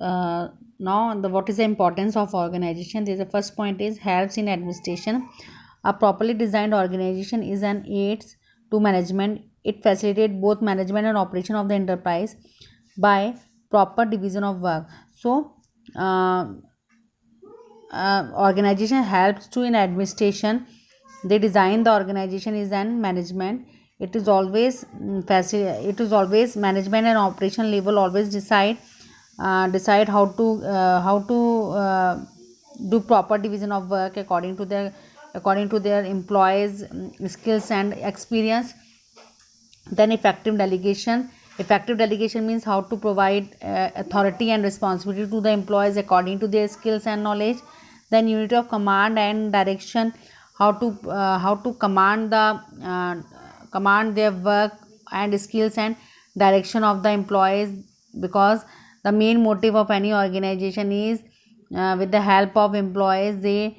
now what is the importance of organization. The first point is helps in administration. A properly designed organization is an aids to management. It facilitates both management and operation of the enterprise by proper division of work. So organization helps to in administration. They design the organization is an management. It is always it is always management and operation level always decide how to do proper division of work according to their employees skills and experience. Then effective delegation means how to provide authority and responsibility to the employees according to their skills and knowledge. Then unity of command and direction, how to command their work and skills and direction of the employees, because the main motive of any organization is with the help of employees they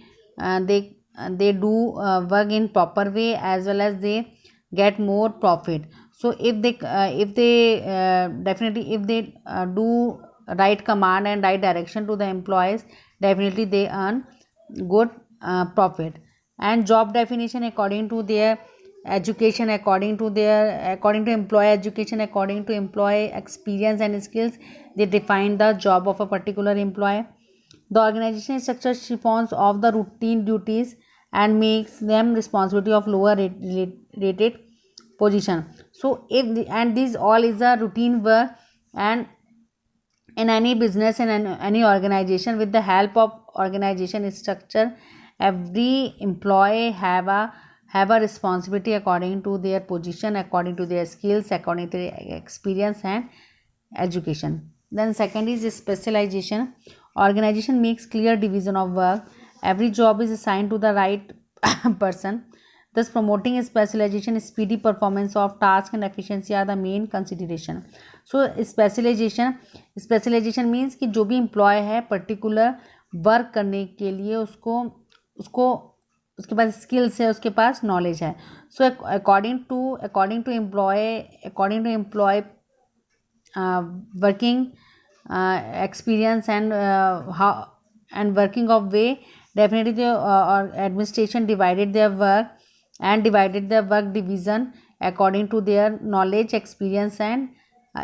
do work in proper way, as well as they get more profit. So if they definitely if they do right command and right direction to the employees, definitely they earn good profit. And job definition according to their education, according to employee education, according to employee experience and skills, they define the job of a particular employee. The organization structure chiffons of the routine duties and makes them responsibility of lower rated position. So and this all is a routine work, and in any business and any organization, with the help of organization structure, every employee have a responsibility according to their position, according to their skills, according to their experience and education. Then second is specialization. Organization makes clear division of work. Every job is assigned to the right person, thus promoting specialization. Speedy performance of task and efficiency are the main consideration. So specialization means कि जो भी employ है particular work करने के लिए उसको उसके पास skills है, उसके पास नॉलेज है. So according to employ working experience and working of way, definitely the administration divided their work division according to their knowledge, experience and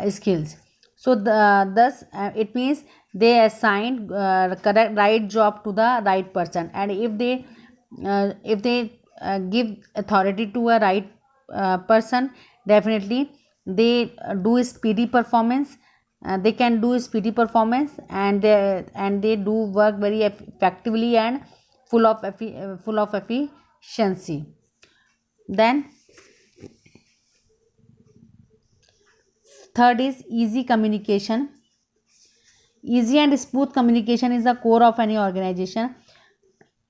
skills. So thus it means they assign correct right job to the right person, and if they give authority to a right person, definitely they do speedy performance. They can do speedy performance, and they do work very effectively and full of efficiency. Then third is easy communication. Easy and smooth communication is the core of any organization.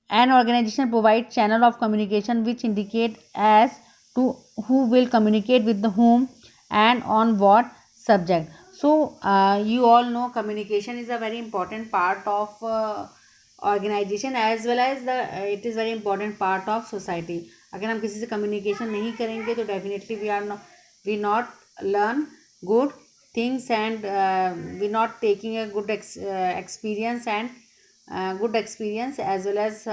An organization provides channel of communication which indicate as to who will communicate with whom and on what subject. So you all know communication is a very important part of organization, as well as it is very important part of society. अगर हम किसी से communication नहीं करेंगे तो definitely we not learn good things, and we not taking a good experience and good experience, as well as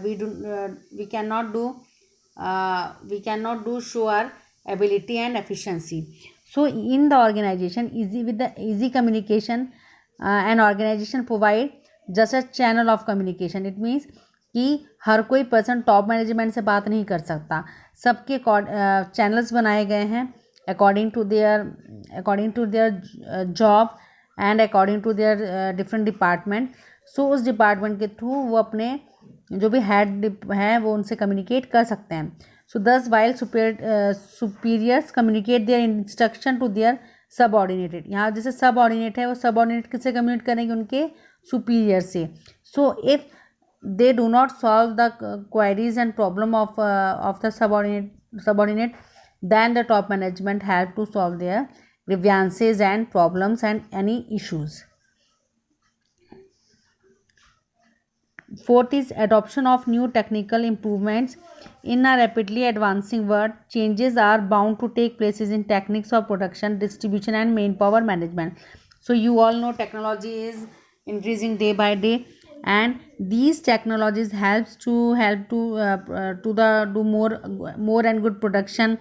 we cannot do show our ability and efficiency. So in the organization, with the easy communication, an organization provide just a channel of communication. It means कि हर कोई person top management से बात नहीं कर सकता. सबके channels बनाए गए हैं according to their job and according to their different department. So उस डिपार्टमेंट के थ्रू वो अपने जो भी हेड हैं वो उनसे कम्युनिकेट कर सकते हैं. So thus while superiors communicate their instruction to their subordinated. यहाँ जैसे subordinate है वो subordinate किससे communicate करेंगे, उनके superior से. So if they do not solve the queries and problem of the subordinate, then the top management help to solve their grievances and problems and any issues. Fourth is adoption of new technical improvements. In a rapidly advancing world, changes are bound to take places in techniques of production, distribution and manpower management. So you all know technology is increasing day by day, and these technologies to the do more and good production,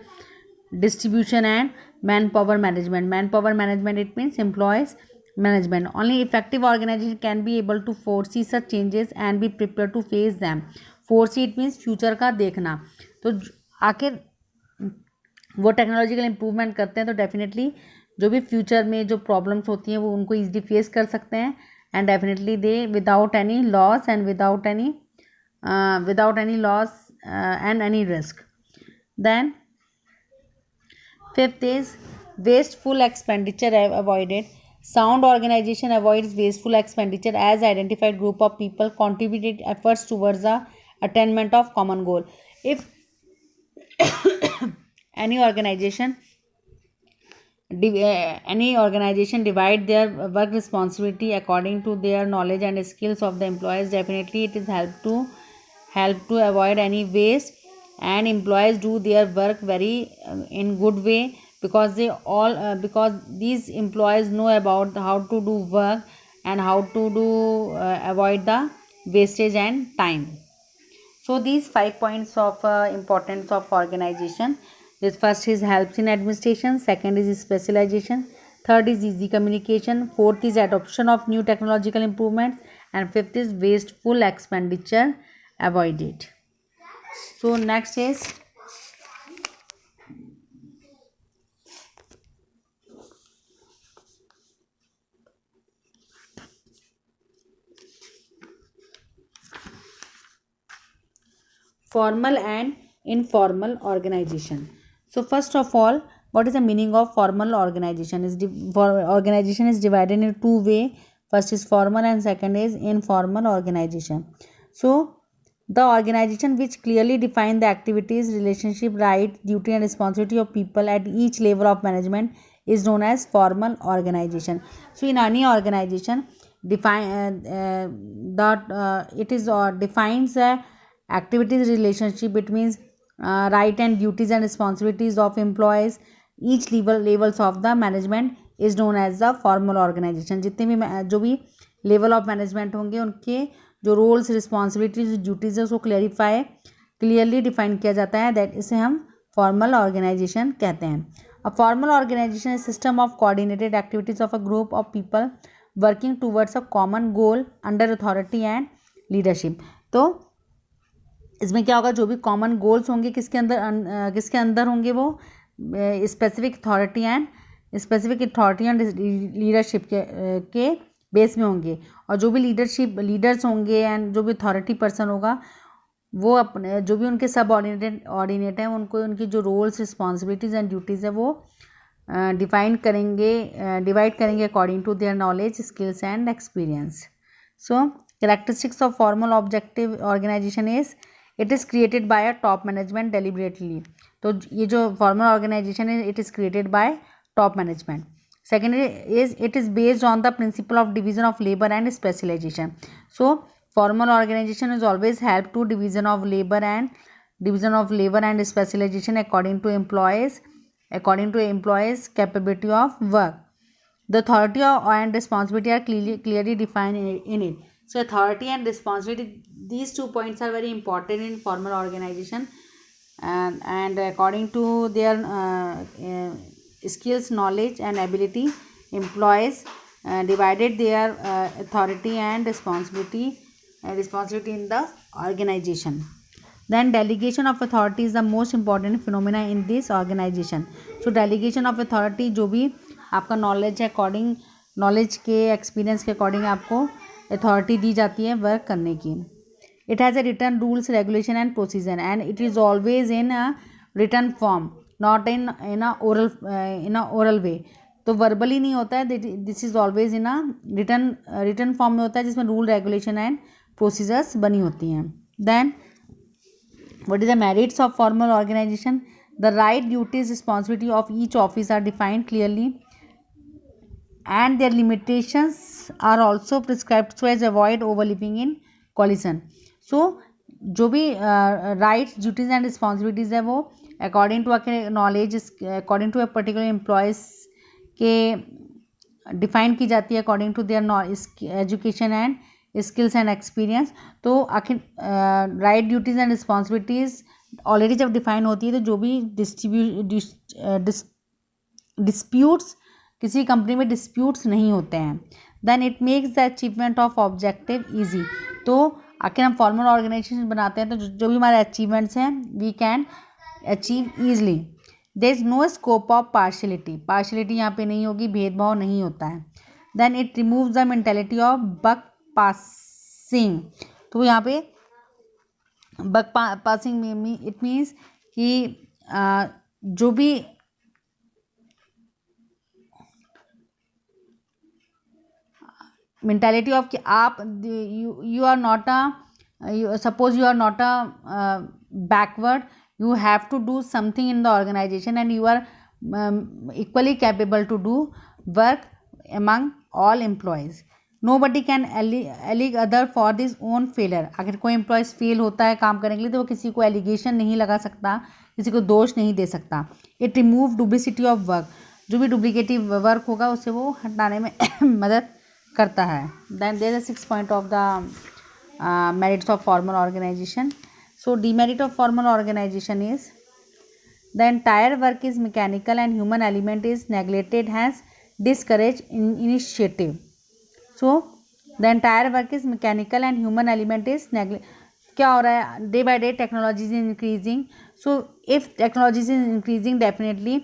distribution, and manpower management, it means employees management. Only effective organization can be able to foresee such changes and be prepared to face them. Foresee, it means future का देखना. तो आखिर वो technological improvement करते हैं तो definitely जो भी फ्यूचर में जो प्रॉब्लम्स होती हैं वो उनको ईजिली फेस कर सकते हैं, and definitely they without any loss and without any loss and any risk. Then fifth is wasteful expenditure avoided. Sound organization avoids wasteful expenditure as identified group of people contributed efforts towards the attainment of common goal. If any organization divide their work responsibility according to their knowledge and skills of the employees, definitely it is help to avoid any waste, and employees do their work very in good way, because because these employees know about how to do work and how to do avoid the wastage and time. So these 5 points of importance of organization. This first is helps in administration, second is specialization, third is easy communication, fourth is adoption of new technological improvements, and fifth is wasteful expenditure avoided. So next is formal and informal organization. So first of all, what is the meaning of formal organization? Organization is divided in two way. First is formal and second is informal organization. So the organization which clearly define the activities, relationship, right, duty and responsibility of people at each level of management is known as formal organization. So in any organization, defines activities, relationship between right and duties and responsibilities of employees each levels of the management is known as the formal organization. जितने भी जो भी level of management होंगे उनके जो roles, responsibilities, duties है उसको clearly define किया जाता है, दैट इसे हम फॉर्मल ऑर्गेनाइजेशन कहते हैं. A formal organization is system of coordinated activities of a group of people working towards a common goal under authority and leadership. तो इसमें क्या होगा, जो भी कॉमन गोल्स होंगे किसके अंदर होंगे, वो स्पेसिफिक अथॉरिटी एंड लीडरशिप के बेस में होंगे, और जो भी लीडर्स होंगे एंड जो भी अथॉरिटी पर्सन होगा वो अपने जो भी उनके सब ऑर्डिनेट हैं उनको उनकी जो रोल्स, रिस्पॉन्सिबिलिटीज़ एंड ड्यूटीज़ है वो डिवाइड करेंगे according to their knowledge, skills and experience. So characteristics of formal objective organization is it is created by a top management deliberately. तो ये जो फॉर्मल ऑर्गेनाइजेशन है it is created by top management. Second is it is based on the principle of division of labor and specialization. So formal organization is always help to division of labor and specialization according to employees capability of work. The authority and responsibility are clearly defined in it. So authority and responsibility, these 2 points are very important in formal organization, and according to their skills, knowledge and ability, employees divided their authority and responsibility in the organization. Then delegation of authority is the most important phenomena in this organization. So delegation of authority, जो भी आपका knowledge के experience के according आपको authority दी जाती है work करने की. It has a written rules, regulation and procedure, and it is always in a written form, not in a oral way. तो वर्बली नहीं होता है, this is always in a written form में होता है, जिसमें रूल, रेगुलेशन एंड प्रोसीजर्स बनी होती हैं. Then what is the merits of formal organisation? The right, duties, responsibility of each office are defined clearly and their limitations are also prescribed so as avoid overlapping in collision. So जो भी rights, duties and responsibilities है वो according to knowledge, according to a particular employees के define की जाती है according to their education and skills and experience. तो आखिर right duties and responsibilities already जब डिफाइन होती है तो जो भी डिस्प्यूट्स किसी कंपनी में डिस्प्यूट्स नहीं होते हैं, then it makes the achievement of objective easy. तो आखिर हम फॉर्मल ऑर्गेनाइजेशन बनाते हैं तो जो भी हमारे अचीवमेंट्स हैं we can achieve easily. There is no scope of partiality यहाँ पे नहीं होगी, भेदभाव नहीं होता है। Then it removes the mentality of buck passing. तो यहाँ पे बक पासिंग में इट मीन्स कि जो भी मेंटालिटी ऑफ कि आप you are not suppose you are not backward, you have to do something in the organization and you are equally capable to do work among all employees. Nobody can allege other for this own failure. अगर कोई employees fail होता है काम करने के लिए तो वो किसी को एलिगेशन नहीं लगा सकता, किसी को दोष नहीं दे सकता। It remove duplicity of work, जो भी डुप्लीकेटिव वर्क होगा उसे वो हटाने में मदद करता है। Then there is 6 point of the merits of formal organization. So demerit of formal organization is the entire work is mechanical and human element is neglected, hence discourage initiative. So the entire work is mechanical and human element is क्या हो रहा है, day by day technology is increasing. So if technology is increasing definitely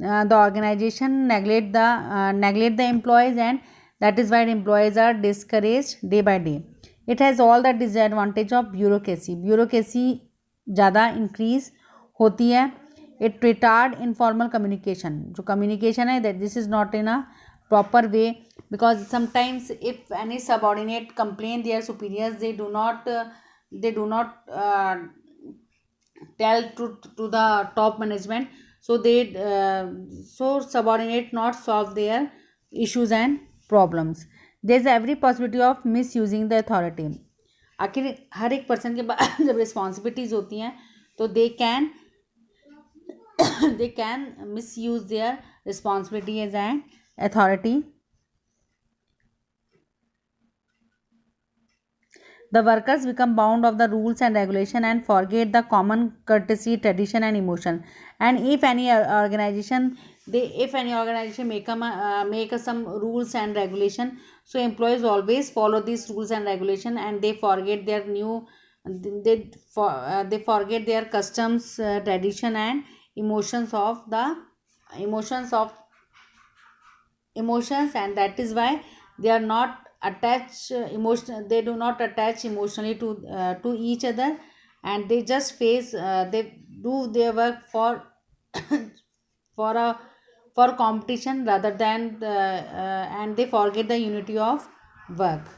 the organization neglect the employees and that is why employees are discouraged day by day. It has all the disadvantage of bureaucracy. bureaucracy ज़्यादा increase होती है. It retard informal communication, जो communication है that this is not in a proper way because sometimes if any subordinate complain their superiors, they do not tell to the top management, so so subordinate not solve their issues and problems. There is every possibility of misusing the authority. आखिर हर एक person के पास जब responsibilities होती हैं तो they can misuse there responsibilities and authority. The workers become bound of the rules and regulation and forget the common courtesy, tradition and emotion. And if any organization make some rules and regulation, so employees always follow these rules and regulation and they forget their they forget their customs, tradition and emotions, and that is why they are not they do not attach emotionally to each other, and they just they do their work for for competition rather than and they forget the unity of work.